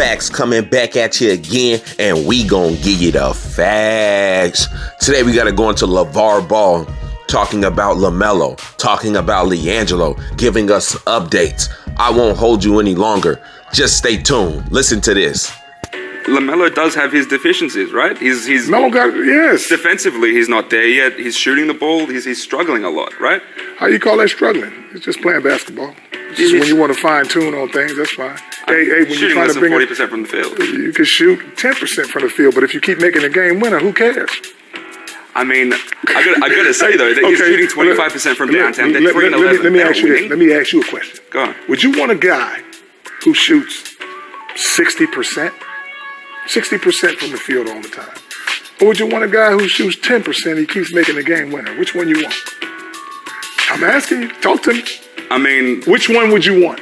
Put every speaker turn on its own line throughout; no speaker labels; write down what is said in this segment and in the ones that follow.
facts coming back at you again, and we gonna give you the facts. Today we gotta go into Lavar Ball, talking about Lamelo, talking about Leangelo, giving us updates. I won't hold you any longer. Just stay tuned. Listen to this.
Lamelo does have his deficiencies, right? He's
Melo got, yes.
Defensively, he's not there yet. He's shooting the ball. He's struggling a lot, right?
How you call that struggling? It's just playing basketball. Just when you want to fine tune on things, that's fine. Hey, when
shooting less than 40% from the field.
You can shoot 10% from the field, but if you keep making a game winner, who cares?
I mean, I gotta say though that he's shooting 25% from downtown. They're 3-11.
Let me ask you this. Let me ask you a question.
Go on.
Would you want a guy who shoots 60%? 60% from the field all the time? Or would you want a guy who shoots 10%, he keeps making the game winner? Which one you want? I'm asking you. Talk to me.
I mean...
Which one would you want?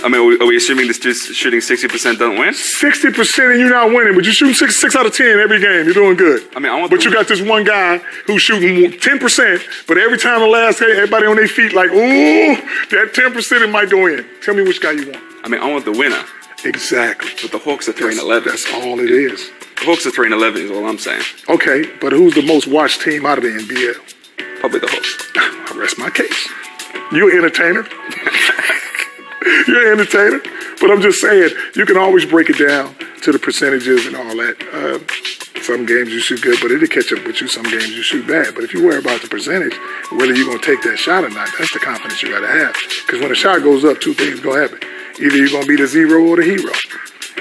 I mean, are we assuming this just shooting 60% don't win?
60% and you're not winning, but you shoot 6 out of 10 every game. You're doing good.
I mean,
but you got this one guy who's shooting 10%, but every time the last game, everybody on their feet like, ooh, that 10% it might go in. Tell me which guy you want.
I mean, I want the winner.
Exactly.
But the Hawks are 3-11.
That's all it is.
The Hawks are 3-11 is all I'm saying.
Okay, but who's the most watched team out of the NBA?
Probably the Hawks.
I rest my case. You're an entertainer. You're an entertainer. But I'm just saying, you can always break it down to the percentages and all that. Some games you shoot good, but it'll catch up with you. Some games you shoot bad. But if you worry about the percentage, whether you're going to take that shot or not, that's the confidence you got to have. Because when a shot goes up, two things going to happen. Either you're going to be the zero or the hero.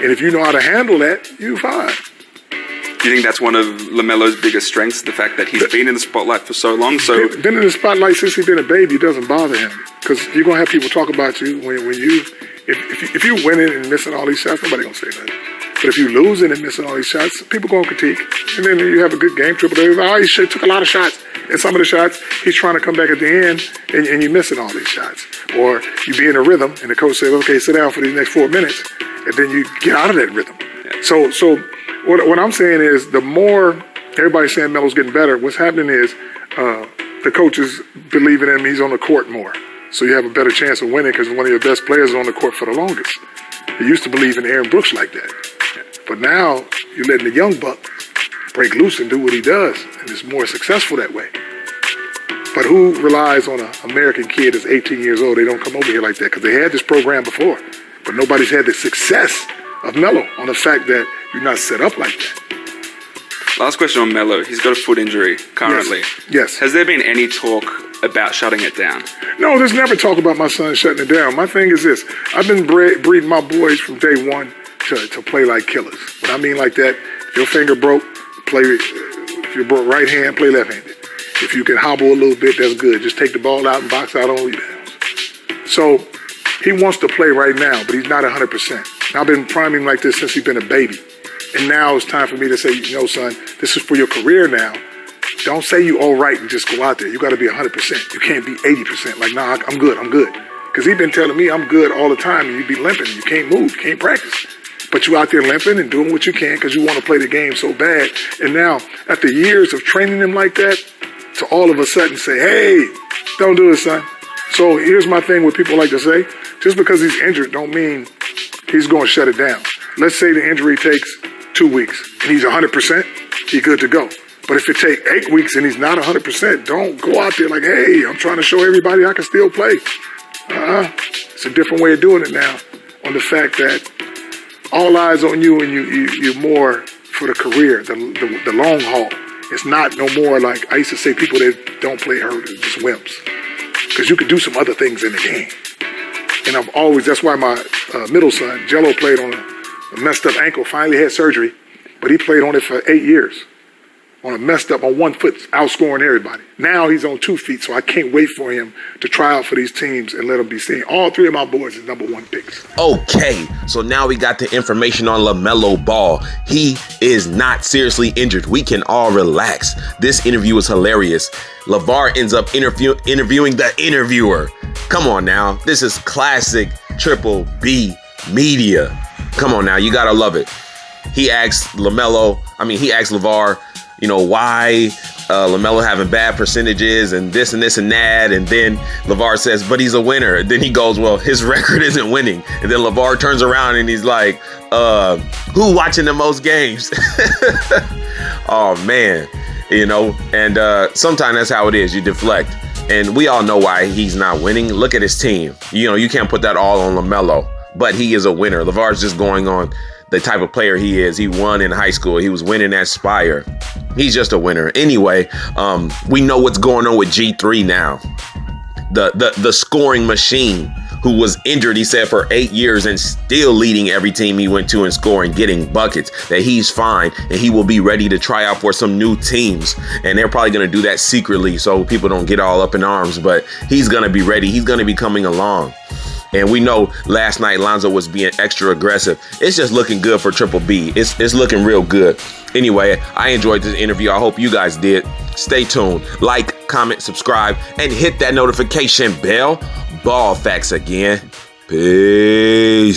And if you know how to handle that, you're fine.
Do you think that's one of LaMelo's biggest strengths, the fact that he's been in the spotlight for so long? So
been in the spotlight since he's been a baby. It doesn't bother him because you're gonna have people talk about you when you if you winning and missing all these shots, nobody gonna say nothing. But if you losing and missing all these shots, people gonna critique. And then you have a good game, triple double. Oh, he took a lot of shots, and some of the shots he's trying to come back at the end, and you're missing all these shots. Or you be in a rhythm, and the coach says, "Okay, sit down for these next 4 minutes," and then you get out of that rhythm. So. What I'm saying is, the more everybody's saying Melo's getting better, what's happening is the coaches believe in him. He's on the court more. So you have a better chance of winning because one of your best players is on the court for the longest. You used to believe in Aaron Brooks like that. But now you're letting the young buck break loose and do what he does, and it's more successful that way. But who relies on an American kid that's 18 years old? They don't come over here like that because they had this program before. But nobody's had the success of Melo on the fact that you're not set up like that.
Last question on Melo. He's got a foot injury currently.
Yes.
Has there been any talk about shutting it down?
No, there's never talk about my son shutting it down. My thing is this. I've been breeding my boys from day one to play like killers. What I mean like that, if your finger broke, play. If you broke right hand, play left-handed. If you can hobble a little bit, that's good. Just take the ball out and box out on rebounds. So he wants to play right now, but he's not 100%. I've been priming him like this since he's been a baby. And now it's time for me to say, son, this is for your career now. Don't say you all right and just go out there. You got to be 100%. You can't be 80%. Like, nah, I'm good. Because he's been telling me I'm good all the time, and you be limping. You can't move. You can't practice. But you out there limping and doing what you can because you want to play the game so bad. And now, after years of training him like that, to all of a sudden say, hey, don't do it, son. So here's my thing what people like to say. Just because he's injured don't mean he's going to shut it down. Let's say the injury takes 2 weeks and he's 100%, he's good to go. But if it takes 8 weeks and he's not 100%, don't go out there like, hey, I'm trying to show everybody I can still play. It's a different way of doing it now on the fact that all eyes on you and you're more for the career, the long haul. It's not no more like I used to say people that don't play hurt is just wimps. Because you can do some other things in the game. And that's why my middle son, GELO, played on a messed up ankle, finally had surgery, but he played on it for 8 years. On a messed up, on 1 foot, outscoring everybody. Now he's on 2 feet, so I can't wait for him to try out for these teams and let him be seen. All 3 of my boys is #1 picks.
Okay, so now we got the information on Lamelo Ball. He is not seriously injured. We can all relax. This interview is hilarious. Lavar ends up interviewing the interviewer. Come on now. This is classic Triple B media. Come on now. You got to love it. He asked Lavar, why Lamelo having bad percentages and this and that. And then Lavar says, but he's a winner. And then he goes, well, his record isn't winning. And then Lavar turns around and he's like, who watching the most games? Oh, man. And sometimes that's how it is. You deflect. And we all know why he's not winning. Look at his team. You can't put that all on Lamelo, but he is a winner. Lavar's just going on the type of player he is. He won in high school. He was winning at Spire. He's just a winner. Anyway, we know what's going on with G3 now. The scoring machine who was injured, he said, for 8 years and still leading every team he went to in scoring, getting buckets, that he's fine and he will be ready to try out for some new teams. And they're probably going to do that secretly so people don't get all up in arms, but he's going to be ready. He's going to be coming along. And we know last night Lonzo was being extra aggressive. It's just looking good for Triple B. It's looking real good. Anyway, I enjoyed this interview. I hope you guys did. Stay tuned. Like, comment, subscribe, and hit that notification bell. Ball facts again. Peace.